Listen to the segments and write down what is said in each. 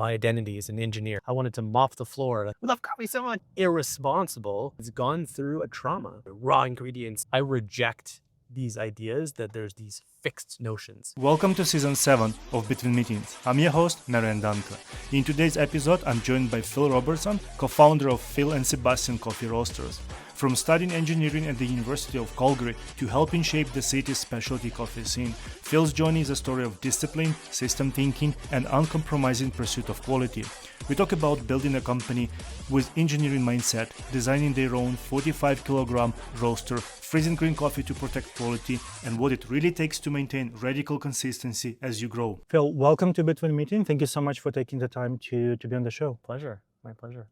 My identity is an engineer. I wanted to mop the floor. I love coffee so much. Irresponsible. It's gone through a trauma. Raw ingredients. I reject these ideas that there's these fixed notions. Welcome to Season 7 of Between Meetings. I'm your host, Marian Danko. In today's episode, I'm joined by Phil Robertson, co-founder of Phil and Sebastian Coffee Roasters. From studying engineering at the University of Calgary to helping shape the city's specialty coffee scene, Phil's journey is a story of discipline, system thinking, and uncompromising pursuit of quality. We talk about building a company with engineering mindset, designing their own 45-kilogram roaster, freezing green coffee to protect quality, and what it really takes to maintain radical consistency as you grow. Phil, welcome to Between Meeting. Thank you so much for taking the time to be on the show. Pleasure. My pleasure.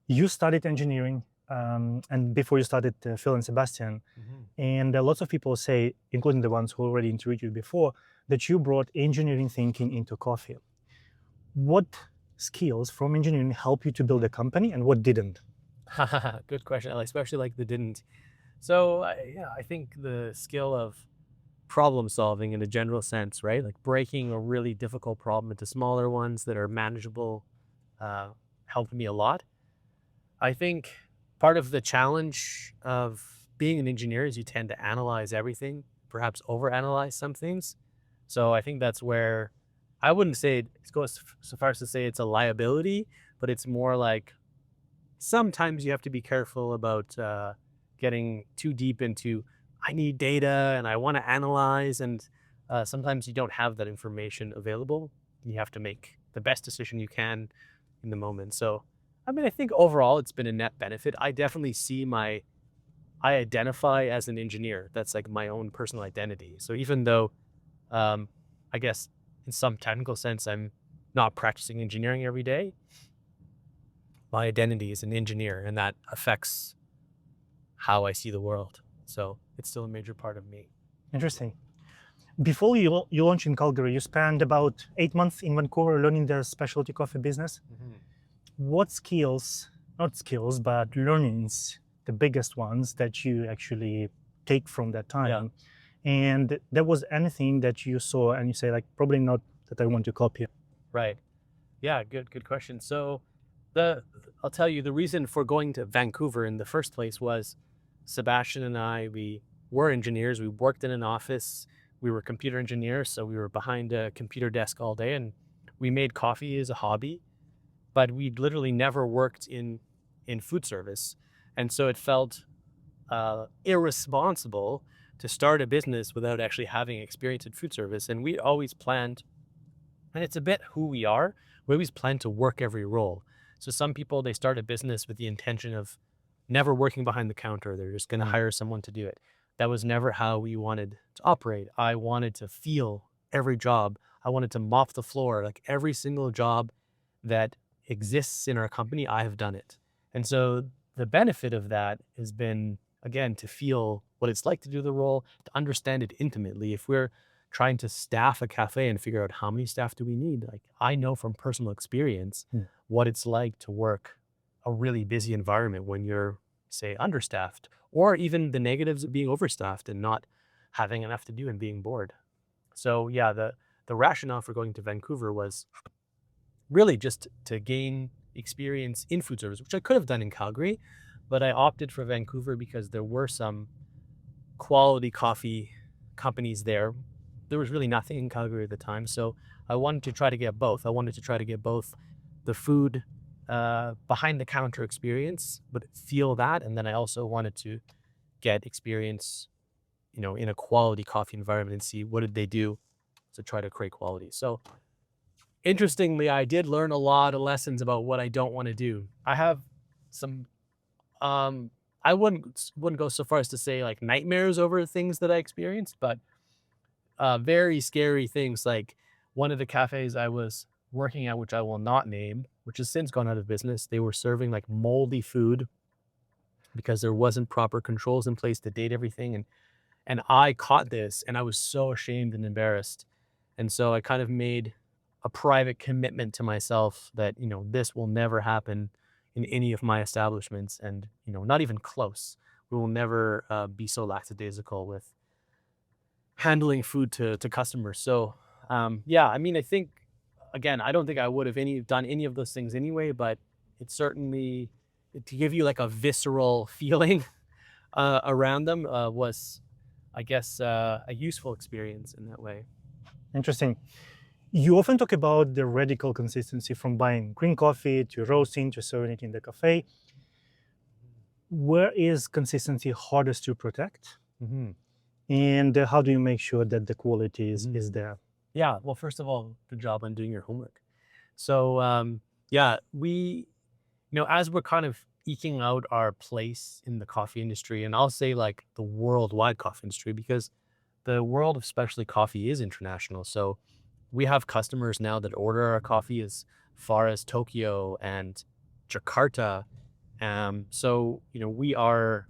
You studied engineering, and before you started Phil and Sebastian, and lots of people say, including the ones who already interviewed you before, that you brought engineering thinking into coffee. What skills from engineering help you to build a company, and what didn't? Good question. I especially like the didn't. So I think the skill of problem solving in a general sense, right? Like breaking a really difficult problem into smaller ones that are manageable, helped me a lot. I think part of the challenge of being an engineer is you tend to analyze everything, perhaps overanalyze some things. So I think that's where I wouldn't say it goes so far as to say it's a liability, but it's more like sometimes you have to be careful about getting too deep into, I need data and I want to analyze. And sometimes you don't have that information available. You have to make the best decision you can in the moment. So, I mean, I think overall it's been a net benefit. I definitely see I identify as an engineer. That's like my own personal identity. So even though I guess in some technical sense, I'm not practicing engineering every day, my identity is an engineer, and that affects how I see the world. So it's still a major part of me. Interesting. Before you launched in Calgary, you spent about 8 months in Vancouver learning the specialty coffee business. What skills, not skills, but learnings, the biggest ones that you actually take from that time? Yeah. And there was anything that you saw and you say, like, probably not that I want to copy. Right. Yeah, good question. So I'll tell you, the reason for going to Vancouver in the first place was Sebastian and I, we were engineers. We worked in an office. We were computer engineers, so we were behind a computer desk all day, and we made coffee as a hobby, but we literally never worked in food service. And so it felt irresponsible to start a business without actually having experience in food service. And we always planned, and it's a bit who we are, we always plan to work every role. So some people, they start a business with the intention of never working behind the counter. They're just going to hire someone to do it. That was never how we wanted to operate. I wanted to feel every job. I wanted to mop the floor. Like every single job that exists in our company, I have done it. And so the benefit of that has been, again, to feel what it's like to do the role, to understand it intimately. If we're trying to staff a cafe and figure out how many staff do we need, like I know from personal experience what it's like to work a really busy environment when you're, say, understaffed, or even the negatives of being overstaffed and not having enough to do and being bored. So yeah, the rationale for going to Vancouver was really just to gain experience in food service, which I could have done in Calgary, but I opted for Vancouver because there were some quality coffee companies there. There was really nothing in Calgary at the time, so I wanted to try to get both. I wanted to try to get both the food behind the counter experience, but feel that, and then I also wanted to get experience, in a quality coffee environment and see what did they do to try to create quality. So interestingly, I did learn a lot of lessons about what I don't want to do. I have some I wouldn't go so far as to say like nightmares over things that I experienced, but very scary things. Like one of the cafes I was working at, which I will not name, which has since gone out of business, they were serving like moldy food because there wasn't proper controls in place to date everything. And I caught this and I was so ashamed and embarrassed. And so I kind of made a private commitment to myself that, this will never happen in any of my establishments, and, not even close. We will never be so lackadaisical with handling food to customers. So, I think again, I don't think I would have done any of those things anyway, but it's certainly to give you like a visceral feeling around them was, I guess, a useful experience in that way. Interesting. You often talk about the radical consistency from buying green coffee to roasting to serving it in the cafe. Where is consistency hardest to protect? Mm-hmm. And how do you make sure that the quality is there? Yeah. Well, first of all, good job on doing your homework. So, yeah, as we're kind of eking out our place in the coffee industry, and I'll say like the worldwide coffee industry, because the world of specialty coffee is international. So we have customers now that order our coffee as far as Tokyo and Jakarta. So we are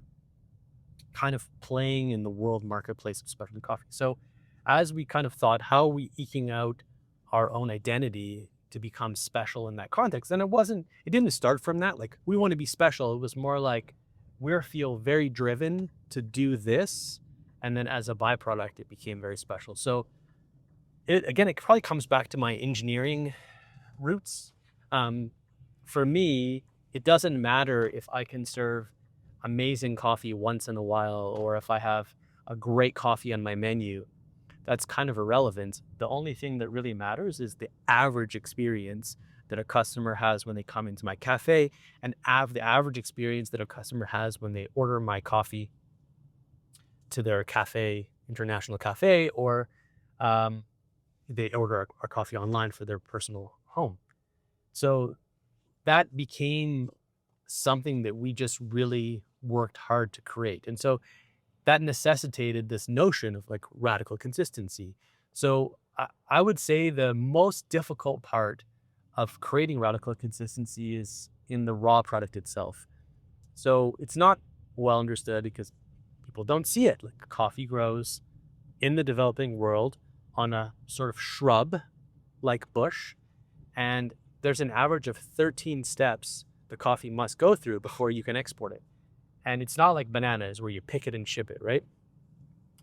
kind of playing in the world marketplace of specialty coffee. So as we kind of thought, how are we eking out our own identity to become special in that context? And it didn't start from that. Like we want to be special. It was more like we feel very driven to do this. And then as a byproduct, it became very special. So it probably comes back to my engineering roots. For me, it doesn't matter if I can serve amazing coffee once in a while or if I have a great coffee on my menu. That's kind of irrelevant. The only thing that really matters is the average experience that a customer has when they come into my cafe and the average experience that a customer has when they order my coffee to their cafe, international cafe, or um, they order our coffee online for their personal home. So that became something that we just really worked hard to create. And so that necessitated this notion of like radical consistency. So I would say the most difficult part of creating radical consistency is in the raw product itself. So it's not well understood because people don't see it. Like coffee grows in the developing world on a sort of shrub like bush. And there's an average of 13 steps the coffee must go through before you can export it. And it's not like bananas where you pick it and ship it, right?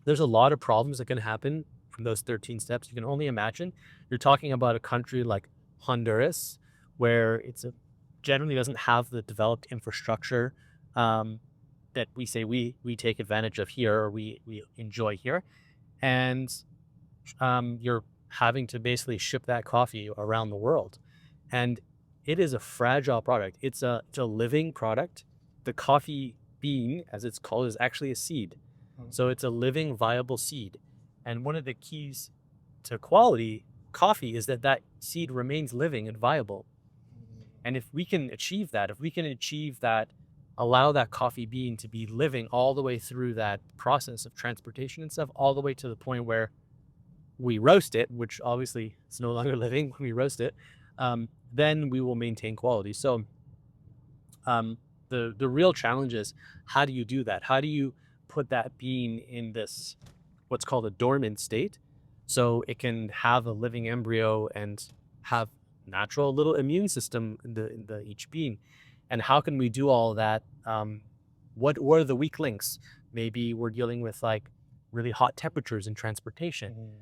There's a lot of problems that can happen from those 13 steps. You can only imagine. You're talking about a country like Honduras, where generally doesn't have the developed infrastructure that we say we take advantage of here or we enjoy here. And you're having to basically ship that coffee around the world. And it is a fragile product. It's a living product. The coffee bean, as it's called, is actually a seed. So it's a living, viable seed. And one of the keys to quality coffee is that seed remains living and viable. And if we can achieve that, allow that coffee bean to be living all the way through that process of transportation and stuff, all the way to the point where we roast it, which obviously it's no longer living when we roast it, then we will maintain quality. So the real challenge is, how do you do that? How do you put that bean in this, what's called a dormant state, so it can have a living embryo and have natural little immune system in the each bean? And how can we do all that? What are the weak links? Maybe we're dealing with like really hot temperatures in transportation.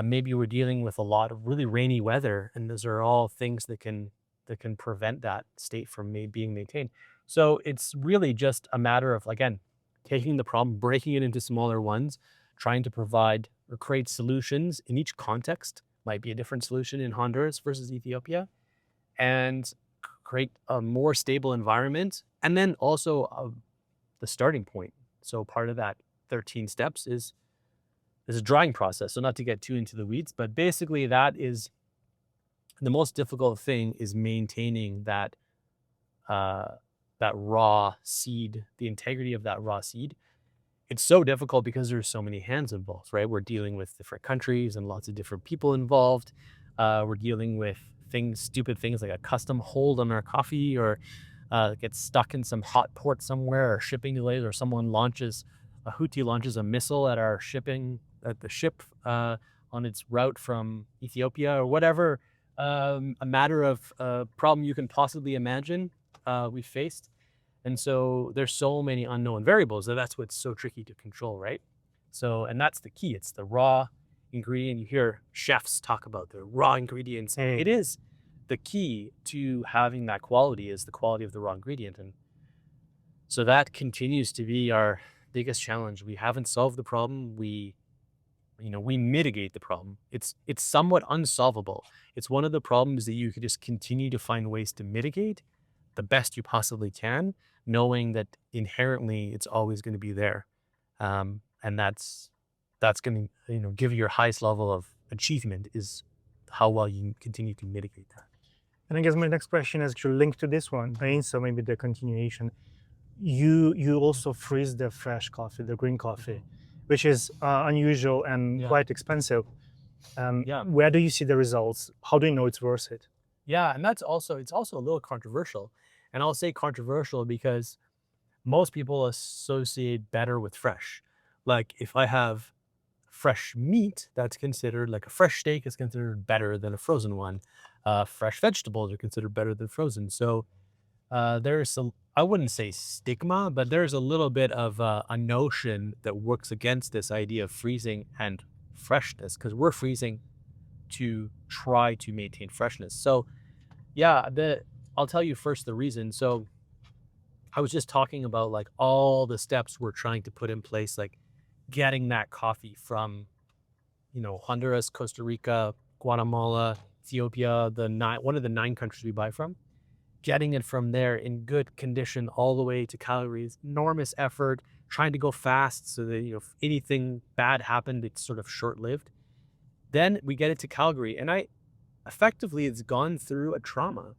Maybe we're dealing with a lot of really rainy weather, and those are all things that can prevent that state from being maintained. So it's really just a matter of, again, taking the problem, breaking it into smaller ones, trying to provide or create solutions in each context. Might be a different solution in Honduras versus Ethiopia, and create a more stable environment. And then also the starting point. So part of that 13 steps is a drying process. So not to get too into the weeds, but basically that is the most difficult thing, is maintaining that raw seed, the integrity of that raw seed. It's so difficult because there's so many hands involved, right? We're dealing with different countries and lots of different people involved. We're dealing with stupid things like a custom hold on our coffee, or gets stuck in some hot port somewhere, or shipping delays, or a Houthi launches a missile at the ship on its route from Ethiopia, or whatever. A matter of problem you can possibly imagine we faced. And so there's so many unknown variables that's what's so tricky to control, right? So, and that's the key. It's the raw ingredient. You hear chefs talk about the raw ingredients. It is the key to having that quality is the quality of the raw ingredient. And so that continues to be our biggest challenge. We haven't solved the problem. We mitigate the problem. It's somewhat unsolvable. It's one of the problems that you could just continue to find ways to mitigate the best you possibly can, knowing that inherently it's always going to be there. And that's going to, give you your highest level of achievement is how well you continue to mitigate that. And I guess my next question is actually linked to this one, right? So maybe the continuation. You also freeze the fresh coffee, the green coffee, which is unusual and quite expensive. Where do you see the results? How do you know it's worth it? Yeah, and it's also a little controversial. And I'll say controversial because most people associate better with fresh. Like if I have fresh meat, that's considered like a fresh steak is considered better than a frozen one. Fresh vegetables are considered better than frozen. So there's some, I wouldn't say stigma, but there's a little bit of a notion that works against this idea of freezing and freshness because we're freezing to try to maintain freshness. So yeah, I'll tell you first the reason. So I was just talking about like all the steps we're trying to put in place, like getting that coffee from, Honduras, Costa Rica, Guatemala, Ethiopia, one of the 9 countries we buy from, getting it from there in good condition all the way to Calgary is enormous effort, trying to go fast so that, if anything bad happened, it's sort of short-lived. Then we get it to Calgary and effectively it's gone through a trauma.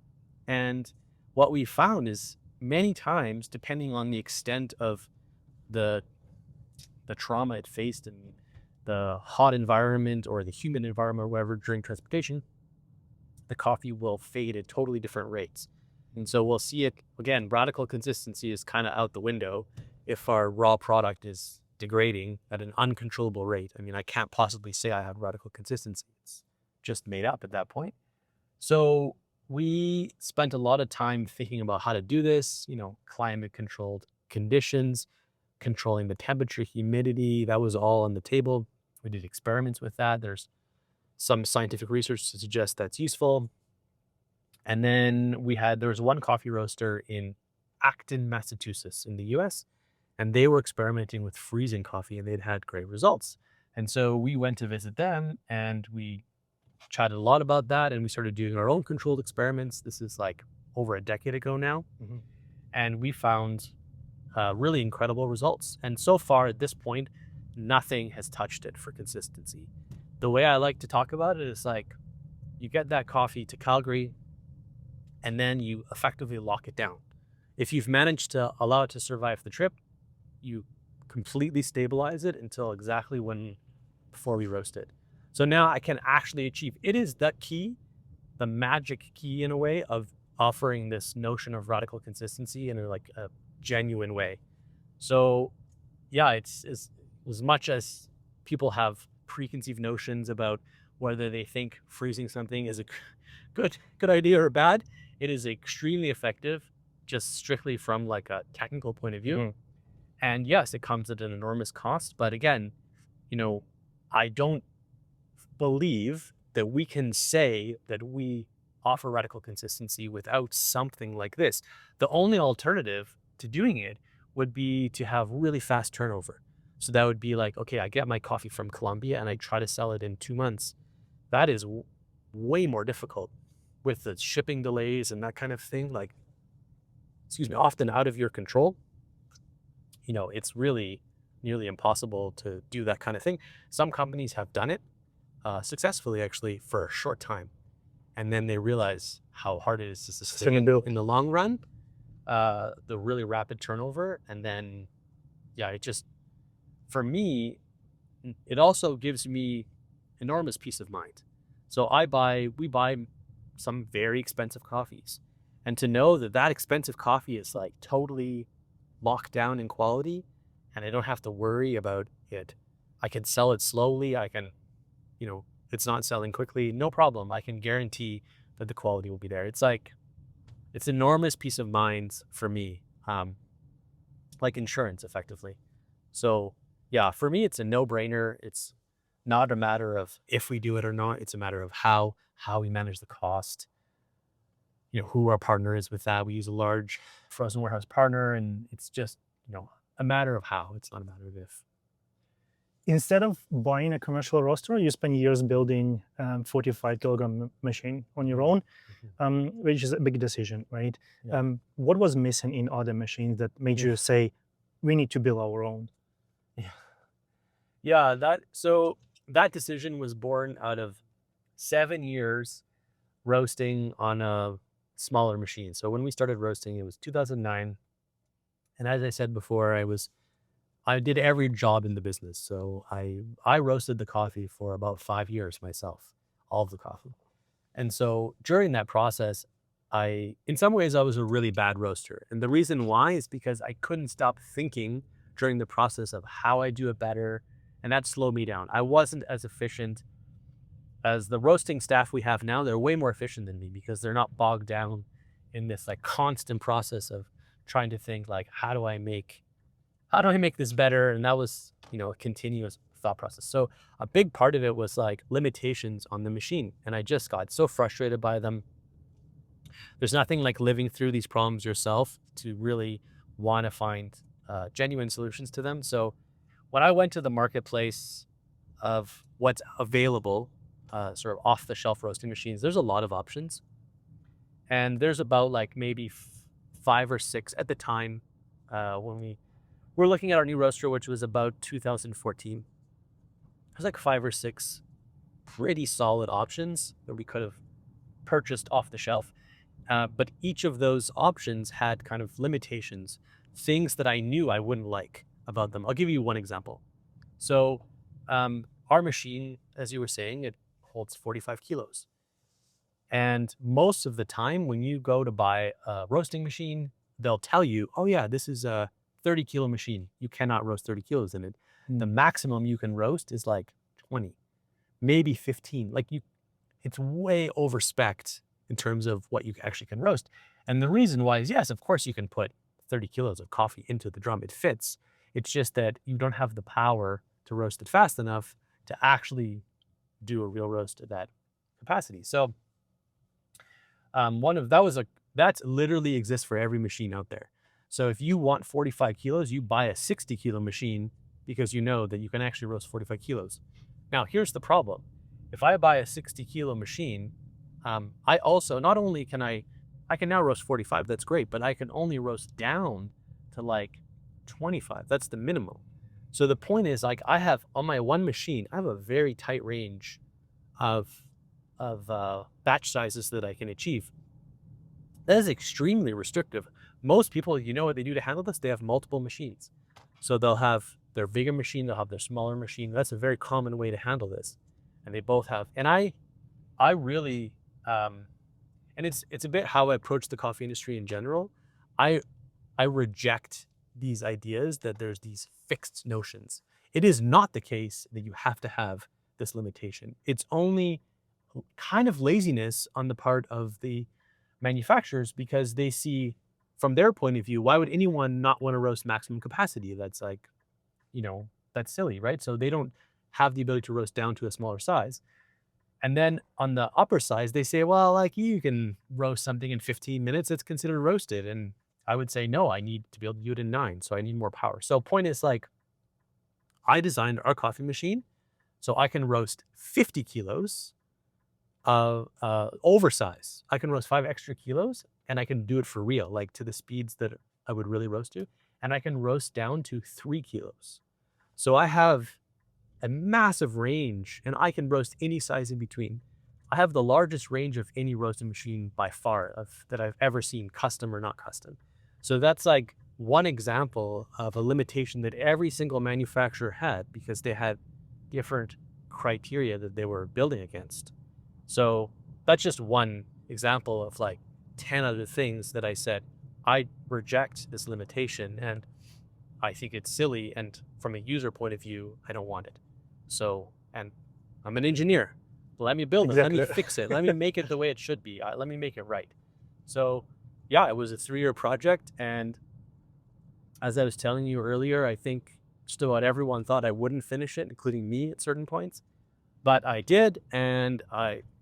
And what we found is many times, depending on the extent of the trauma it faced in the hot environment or the humid environment or whatever during transportation, the coffee will fade at totally different rates. And so we'll see it again, radical consistency is kind of out the window if our raw product is degrading at an uncontrollable rate. I mean, I can't possibly say I have radical consistency. It's just made up at that point. So we spent a lot of time thinking about how to do this, climate controlled conditions, controlling the temperature, humidity, that was all on the table. We did experiments with that. There's some scientific research to suggest that's useful. And then there was one coffee roaster in Acton, Massachusetts in the US, and they were experimenting with freezing coffee and they'd had great results. And so we went to visit them and we chatted a lot about that and we started doing our own controlled experiments. This is like over a decade ago now. Mm-hmm. And we found really incredible results. And so far at this point, nothing has touched it for consistency. The way I like to talk about it is like you get that coffee to Calgary and then you effectively lock it down. If you've managed to allow it to survive the trip, you completely stabilize it until exactly before we roast it. So now I can actually achieve, it is the key, the magic key in a way of offering this notion of radical consistency in a genuine way. So yeah, it's as much as people have preconceived notions about whether they think freezing something is a good idea or bad, it is extremely effective, just strictly from like a technical point of view. Mm-hmm. And yes, it comes at an enormous cost. But again, I don't believe that we can say that we offer radical consistency without something like this. The only alternative to doing it would be to have really fast turnover. So that would be like, okay, I get my coffee from Colombia and I try to sell it in 2 months. That is way more difficult with the shipping delays and that kind of thing, often out of your control. It's really nearly impossible to do that kind of thing. Some companies have done it successfully, actually, for a short time. And then they realize how hard it is to sustain in the long run, the really rapid turnover. And then, for me, it also gives me enormous peace of mind. So we buy some very expensive coffees. And to know that expensive coffee is like totally locked down in quality and I don't have to worry about it. I can sell it slowly. I can, it's not selling quickly. No problem. I can guarantee that the quality will be there. It's enormous peace of mind for me, like insurance effectively. So yeah, for me, it's a no-brainer. It's not a matter of if we do it or not. It's a matter of how we manage the cost, who our partner is with that. We use a large frozen warehouse partner, and it's just, a matter of how. It's not a matter of if. Instead of buying a commercial roaster, you spend years building 45 kilogram machine on your own, which is a big decision, right? Yeah. What was missing in other machines that made you say, we need to build our own? Yeah, that decision was born out of 7 years roasting on a smaller machine. So when we started roasting, it was 2009. And as I said before, I did every job in the business. So I roasted the coffee for about 5 years myself, all of the coffee. And so during that process, in some ways, I was a really bad roaster. And the reason why is because I couldn't stop thinking during the process of how I do it better. And that slowed me down. I wasn't as efficient as the roasting staff we have now. They're way more efficient than me because they're not bogged down in this like constant process of trying to think like, how do I make this better? And that was, a continuous thought process. So a big part of it was like limitations on the machine. And I just got so frustrated by them. There's nothing like living through these problems yourself to really want to find genuine solutions to them. So when I went to the marketplace of what's available, sort of off the shelf roasting machines, there's a lot of options. And there's about like maybe 5 or 6 at the time when we were looking at our new roaster, which was about 2014. There's like 5 or 6 pretty solid options that we could have purchased off the shelf. But each of those options had kind of limitations, things that I knew I wouldn't like about them. I'll give you one example. So our machine, as you were saying, it holds 45 kilos. And most of the time when you go to buy a roasting machine, they'll tell you, oh yeah, this is a 30 kilo machine. You cannot roast 30 kilos in it. The maximum you can roast is like 20, maybe 15. It's way over spec'd in terms of what you actually can roast. And the reason why is, yes, of course you can put 30 kilos of coffee into the drum. It fits. It's just that you don't have the power to roast it fast enough to actually do a real roast at that capacity. So that literally exists for every machine out there. So if you want 45 kilos, you buy a 60 kilo machine because you know that you can actually roast 45 kilos. Now, here's the problem. If I buy a 60 kilo machine, I also, not only can I can now roast 45, that's great, but I can only roast down to like 25. That's the minimum. So the point is, like, I have on my one machine, I have a very tight range of batch sizes that I can achieve. That is extremely restrictive. Most people, what they do to handle this? They have multiple machines. So they'll have their bigger machine, they'll have their smaller machine. That's a very common way to handle this. And they both have, and I really, and it's a bit how I approach the coffee industry in general. I reject these ideas that there's these fixed notions. It is not the case that you have to have this limitation. It's only kind of laziness on the part of the manufacturers because they see from their point of view, why would anyone not want to roast maximum capacity? That's like, that's silly, right? So they don't have the ability to roast down to a smaller size. And then on the upper size, they say, well, like you can roast something in 15 minutes, it's considered roasted. And I would say, no, I need to be able to do it in 9. So I need more power. So point is like, I designed our coffee machine so I can roast 50 kilos of oversize. I can roast 5 extra kilos and I can do it for real, like to the speeds that I would really roast to. And I can roast down to 3 kilos. So I have a massive range and I can roast any size in between. I have the largest range of any roasting machine by far that I've ever seen, custom or not custom. So that's like one example of a limitation that every single manufacturer had because they had different criteria that they were building against. So that's just one example of like 10 other things that I said, I reject this limitation and I think it's silly. And from a user point of view, I don't want it. So, and I'm an engineer. Let me build it. Let me fix it. Let me make it the way it should be. Let me make it right. So yeah, it was a 3-year project. And as I was telling you earlier, I think just about everyone thought I wouldn't finish it, including me at certain points. But I did, and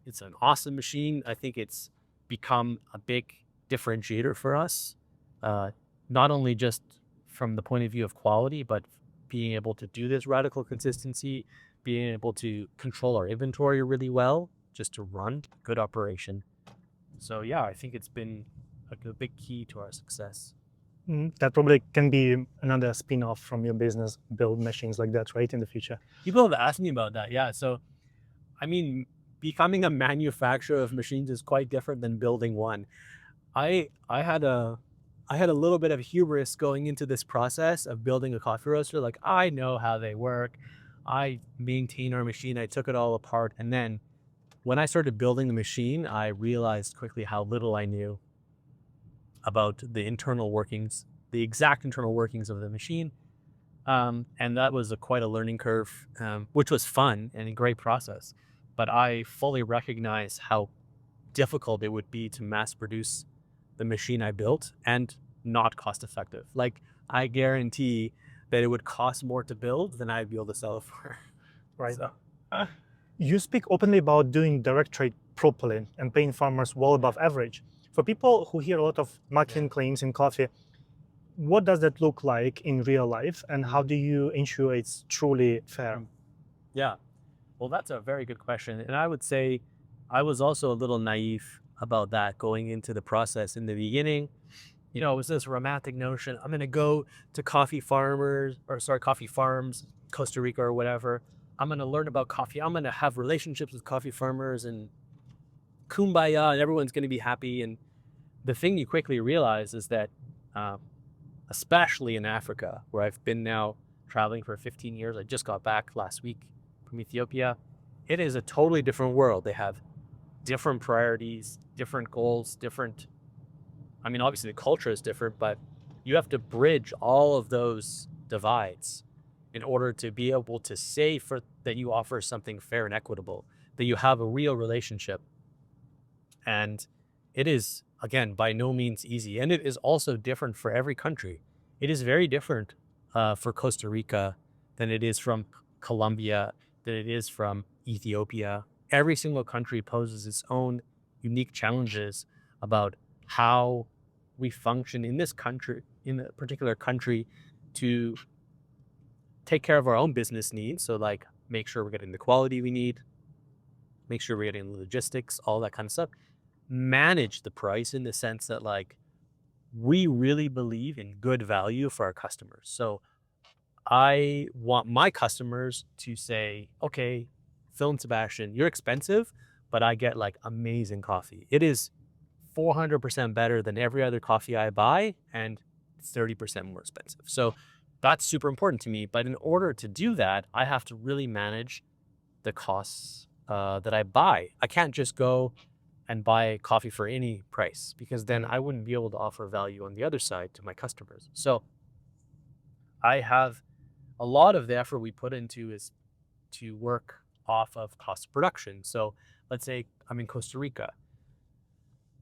it's an awesome machine. I think it's become a big differentiator for us, uh, not only just from the point of view of quality, but being able to do this radical consistency, being able to control our inventory really well, just to run good operation. So yeah, I think it's been a big key to our success. That probably can be another spin-off from your business, build machines like that, right, in the future. People have asked me about that. Yeah. So, I mean, becoming a manufacturer of machines is quite different than building one. I had a little bit of hubris going into this process of building a coffee roaster. Like, I know how they work. I maintain our machine. I took it all apart. And then when I started building the machine, I realized quickly how little I knew about the internal workings, the exact internal workings of the machine. And that was quite a learning curve, which was fun and a great process. But I fully recognize how difficult it would be to mass produce the machine I built and not cost effective. Like, I guarantee that it would cost more to build than I'd be able to sell it for. Right. So, You speak openly about doing direct trade properly and paying farmers well above average. For people who hear a lot of marketing claims in coffee, what does that look like in real life, and how do you ensure it's truly fair? yeah. Well, that's a very good question. And I would say I was also a little naive about that going into the process in the beginning. You know, it was this romantic notion. I'm going to go to coffee farms, Costa Rica or whatever. I'm going to learn about coffee. I'm going to have relationships with coffee farmers and kumbaya, and everyone's going to be happy. And the thing you quickly realize is that, um, especially in Africa, where I've been now traveling for 15 years, I just got back last week from Ethiopia. It is a totally different world. They have different priorities, different goals, I mean, obviously the culture is different, but you have to bridge all of those divides in order to be able to say that you offer something fair and equitable, that you have a real relationship. And it is, again, by no means easy. And it is also different for every country. It is very different for Costa Rica than it is from Colombia, than it is from Ethiopia. Every single country poses its own unique challenges about how we function in this country, in a particular country, to take care of our own business needs. So, like, make sure we're getting the quality we need, make sure we're getting the logistics, all that kind of stuff. Manage the price in the sense that, like, we really believe in good value for our customers. So, I want my customers to say, okay, Phil and Sebastian, you're expensive, but I get like amazing coffee. It is 400% better than every other coffee I buy and 30% more expensive. So that's super important to me. But in order to do that, I have to really manage the costs that I buy. I can't just go and buy coffee for any price, because then I wouldn't be able to offer value on the other side to my customers. So I have a lot of the effort we put into is to work off of cost of production. So let's say I'm in Costa Rica.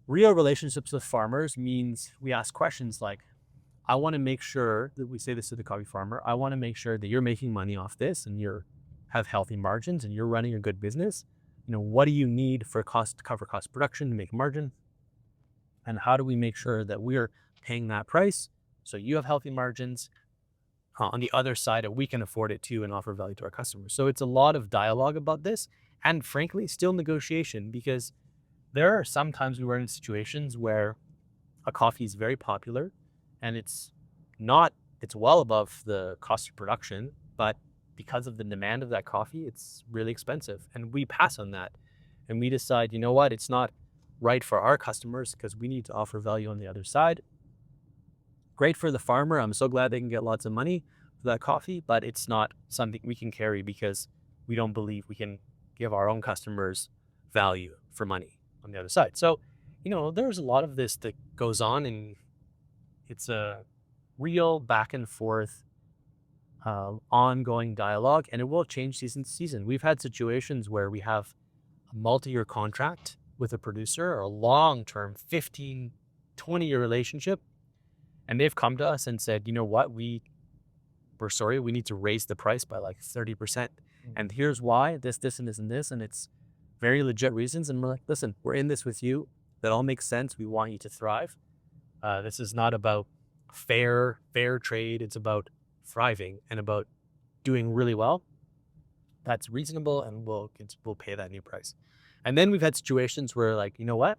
Real relationships with farmers means we ask questions like, I want to make sure that we say this to the coffee farmer. I want to make sure that you're making money off this and you're have healthy margins and you're running a good business. You know, what do you need for cost to cover cost of production to make a margin? And how do we make sure that we're paying that price so you have healthy margins? On the other side, we can afford it too and offer value to our customers. So it's a lot of dialogue about this, and frankly, still negotiation, because there are sometimes we were in situations where a coffee is very popular and it's well above the cost of production, but because of the demand of that coffee, it's really expensive. And we pass on that and we decide, you know what, it's not right for our customers because we need to offer value on the other side. Great for the farmer. I'm so glad they can get lots of money for that coffee, but it's not something we can carry because we don't believe we can give our own customers value for money on the other side. So, you know, there's a lot of this that goes on, and it's a real back and forth, ongoing dialogue, and it will change season to season. We've had situations where we have a multi-year contract with a producer, or a long-term 15, 20-year relationship. And they've come to us and said, you know what, we're sorry, we need to raise the price by like 30%. And here's why, this, and this, and this. And it's very legit reasons. And we're like, listen, we're in this with you. That all makes sense. We want you to thrive. This is not about fair trade. It's about thriving and about doing really well. That's reasonable, and we'll pay that new price. And then we've had situations where, like, you know what,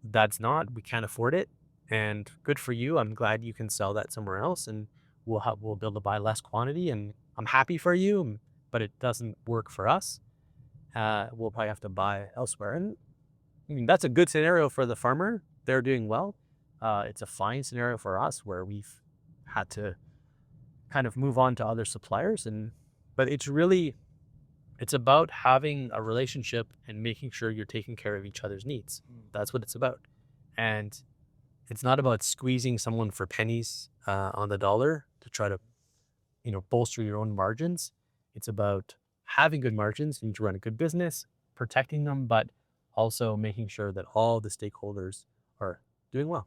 we can't afford it, and good for you. I'm glad you can sell that somewhere else, and we'll be able to buy less quantity, and I'm happy for you, but it doesn't work for us. We'll probably have to buy elsewhere. And I mean, that's a good scenario for the farmer. They're doing well. It's a fine scenario for us where we've had to kind of move on to other suppliers. But it's about having a relationship and making sure you're taking care of each other's needs. That's what it's about. And it's not about squeezing someone for pennies on the dollar to try to, bolster your own margins. It's about having good margins. You need to run a good business, protecting them, but also making sure that all the stakeholders are doing well.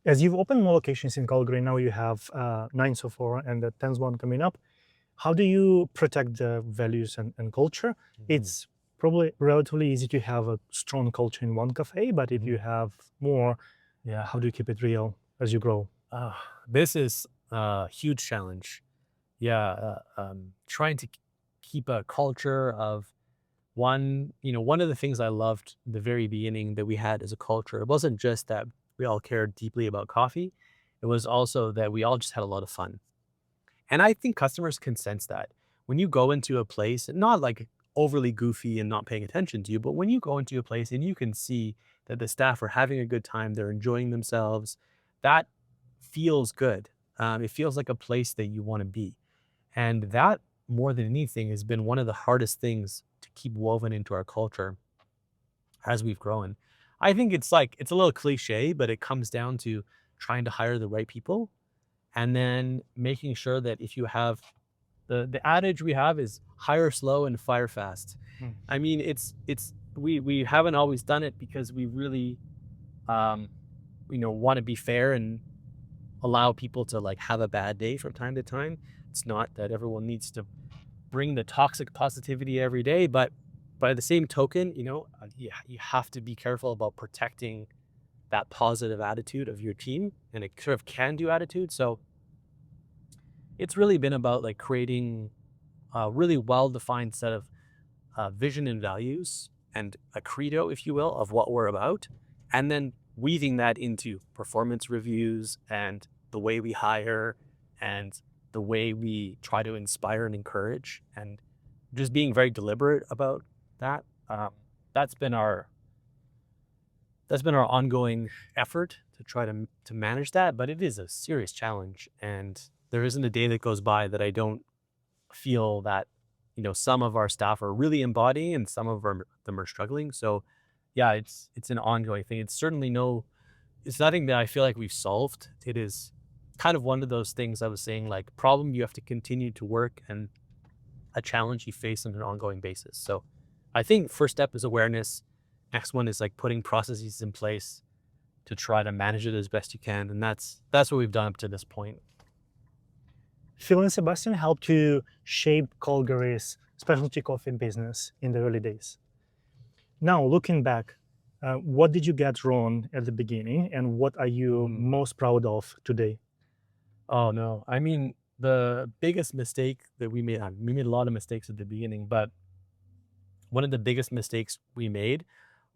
As you've opened more locations in Calgary, now you have 9 so far and the 10th one coming up. How do you protect the values and culture? It's probably relatively easy to have a strong culture in one cafe, but if you have more, how do you keep it real as you grow? This is a huge challenge. Trying to keep a culture of one of the things I loved in the very beginning that we had as a culture, it wasn't just that we all cared deeply about coffee. It was also that we all just had a lot of fun. And I think customers can sense that when you go into a place, not like overly goofy and not paying attention to you, but when you go into a place and you can see that the staff are having a good time, they're enjoying themselves, that feels good. It feels like a place that you want to be. And that, more than anything, has been one of the hardest things to keep woven into our culture as we've grown. I think it's a little cliche, but it comes down to trying to hire the right people and then making sure that if you have the adage we have is hire slow and fire fast. I mean, we haven't always done it because we really want to be fair and allow people to like have a bad day from time to time. It's not that everyone needs to bring the toxic positivity every day, but by the same token, you have to be careful about protecting that positive attitude of your team and a sort of can-do attitude. So it's really been about like creating a really well-defined set of vision and values and a credo, if you will, of what we're about, and then weaving that into performance reviews and the way we hire and the way we try to inspire and encourage, and just being very deliberate about that. That's been our ongoing effort to try to manage that, but it is a serious challenge, and there isn't a day that goes by that I don't feel that some of our staff are really embodying and some of them are struggling. So yeah, it's an ongoing thing. It's nothing that I feel like we've solved. It is kind of one of those things I was saying, like problem you have to continue to work and a challenge you face on an ongoing basis. So I think first step is awareness. Next one is like putting processes in place to try to manage it as best you can. And that's what we've done up to this point. Phil and Sebastian helped to shape Calgary's specialty coffee business in the early days. Now, looking back, what did you get wrong at the beginning and what are you most proud of today? Oh, no. I mean, the biggest mistake that we made a lot of mistakes at the beginning, but one of the biggest mistakes we made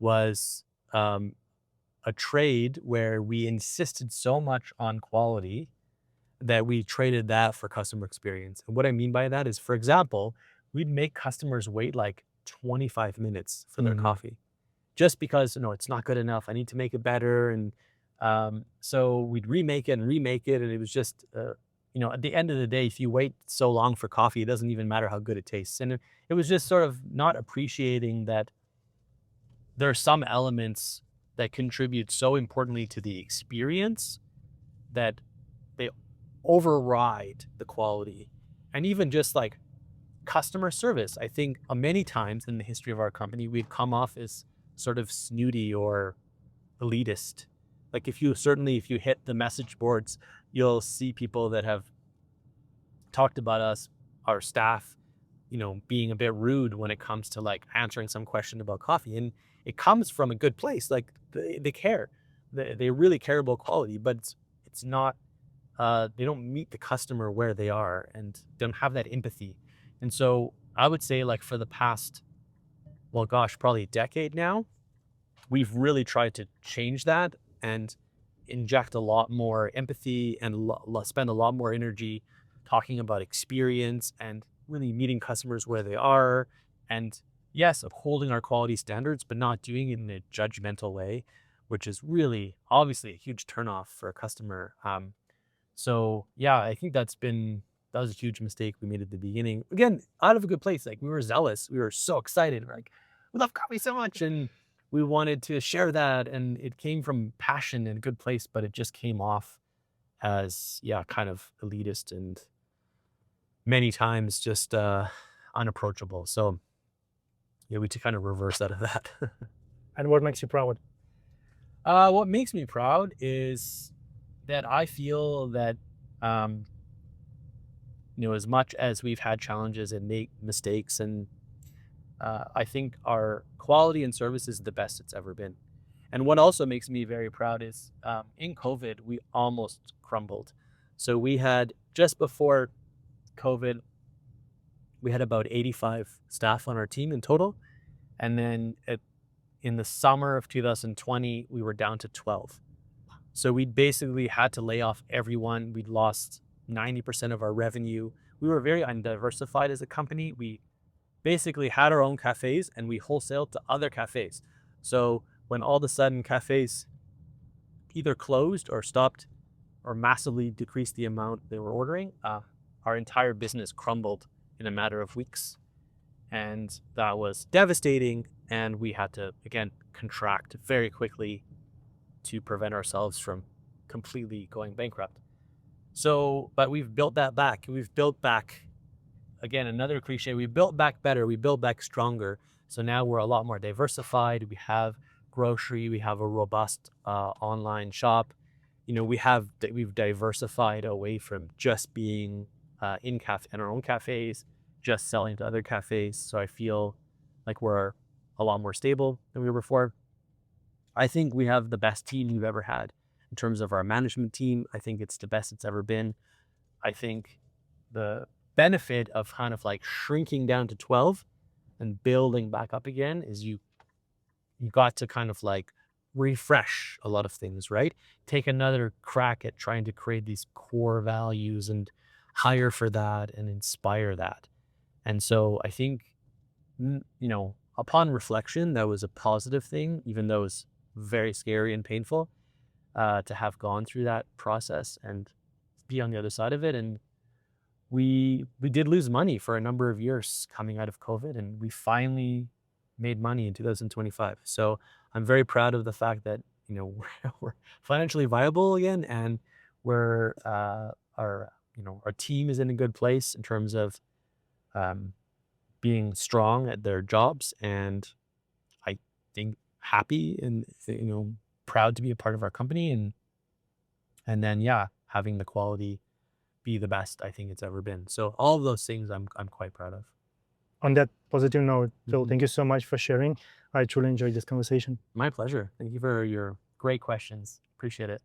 was a trade where we insisted so much on quality that we traded that for customer experience. And what I mean by that is, for example, we'd make customers wait like 25 minutes for their coffee just because, it's not good enough. I need to make it better. And so we'd remake it. And it was just, at the end of the day, if you wait so long for coffee, it doesn't even matter how good it tastes. And it was just sort of not appreciating that there are some elements that contribute so importantly to the experience that they override the quality. And even just like customer service, I think many times in the history of our company, we've come off as sort of snooty or elitist. Like if you hit the message boards, you'll see people that have talked about us, our staff, being a bit rude when it comes to like answering some question about coffee. And it comes from a good place. Like they care. They really care about quality, but it's not, they don't meet the customer where they are and don't have that empathy. And so I would say like for the past, well, gosh, probably a decade now, we've really tried to change that and inject a lot more empathy and spend a lot more energy talking about experience and really meeting customers where they are. And yes, upholding our quality standards, but not doing it in a judgmental way, which is really obviously a huge turnoff for a customer. So yeah, I think that was a huge mistake we made at the beginning. Again, out of a good place. Like we were zealous. We were so excited. We're like, we love coffee so much. And we wanted to share that. And it came from passion and a good place, but it just came off as, yeah, kind of elitist and many times just unapproachable. So yeah, we to kind of reverse out of that. And what makes you proud? What makes me proud is that I feel that, as much as we've had challenges and make mistakes, and I think our quality and service is the best it's ever been. And what also makes me very proud is in COVID, we almost crumbled. So we had, just before COVID, we had about 85 staff on our team in total. And then in the summer of 2020, we were down to 12. So we basically had to lay off everyone. We'd lost 90% of our revenue. We were very undiversified as a company. We basically had our own cafes and we wholesaled to other cafes. So when all of a sudden cafes either closed or stopped or massively decreased the amount they were ordering, our entire business crumbled in a matter of weeks. And that was devastating. And we had to, again, contract very quickly to prevent ourselves from completely going bankrupt. So, but we've built that back. We've built back, again, another cliche, we built back better, we built back stronger. So now we're a lot more diversified. We have grocery, we have a robust online shop. We've diversified away from just being in our own cafes, just selling to other cafes. So I feel like we're a lot more stable than we were before. I think we have the best team we've ever had in terms of our management team. I think it's the best it's ever been. I think the benefit of kind of like shrinking down to 12 and building back up again is you got to kind of like refresh a lot of things, right? Take another crack at trying to create these core values and hire for that and inspire that. And so I think, upon reflection, that was a positive thing, even though it was very scary and painful to have gone through that process and be on the other side of it. And we did lose money for a number of years coming out of COVID, and we finally made money in 2025. So I'm very proud of the fact that we're financially viable again, and we're our team is in a good place in terms of being strong at their jobs, and I think happy and proud to be a part of our company, and then having the quality be the best I think it's ever been. So all of those things I'm quite proud of. On that positive note, Phil, thank you so much for sharing. I truly enjoyed this conversation. My pleasure. Thank you for your great questions. Appreciate it.